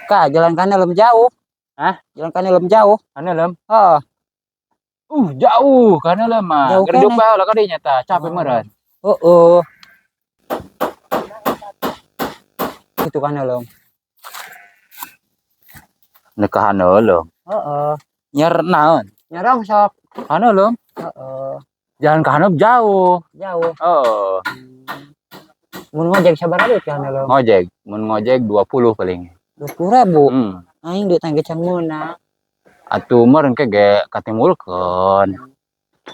Kak, jalan kana lem jauh. Hah? Jalan kana lem jauh. Kana lem? Heeh. Jauh kana lem mah. Jauh Gerduk kene. bae lah kadinya tah, capek meureun. Heeh. Itu kana lem. Nekahan heuleuh. Heeh. Nyer naon? Nyerong sok. Kana lem? Heeh. Jalan ke handap jauh. Jauh. Oh, Mun ngojek sabaraha duit kana lem? ngojek. Mun ngojek 20 paling. 20.000. Hmm. Aing duit tangge can meunang. Atuh meureun ke ge katimulkeun.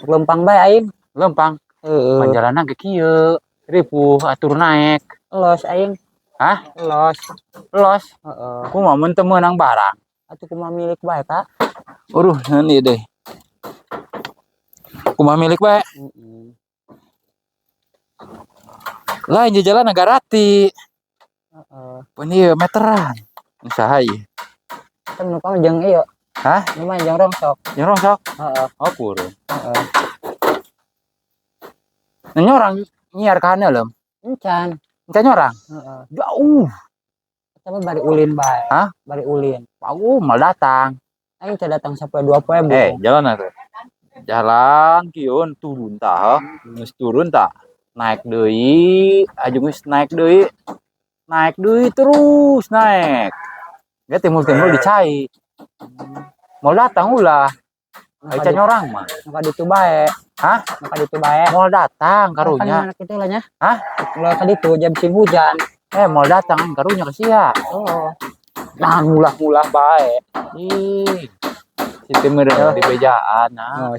Lempang bae aing. Lempang. Heeh. Panjalanan ke kieu. Ripuh atur naek. Los aing. Hah? Los. Los. Heeh. Kumaha mun teu meunang barang? Atuh kumaha milik bae, Kak? Uruh, ini deh. Kumaha milik bae? Heeh. Lah ieu jalan Nagarati. Heeh. Pun ieu meteran. Saha ieu? Kan numpang jeung ieu. Hah? Lumayan jeung rongsok. Nyorong sok? Heeh. Oh, purun. Heeh. Nyorang nyiar ka handeuleum. Encan. Encan nyorang? Heeh. Jauh. Tapi bari ulin bae. Hah? Bari ulin. Mal datang. Aing teh datang sampai 2 poe bu. Jalan atuh. Jalan kieu turun tah. Geus turun tah. Naik deui, aju geus naik deui. Naik deui terus naik. Ge timbul-timbul di cai. Mau datang ulah. Ai can orang mah. Maka ditu bae. Hah? Maka ditu bae. Mau datang karunya. Kan kitu lah nya. Hah? Ulah ka ditu jam musim hujan. Mau datang karunya ke sia. Oh. Nah, mulah-mulah bae. Ih. Situ meureun di bejaan nah. Oh,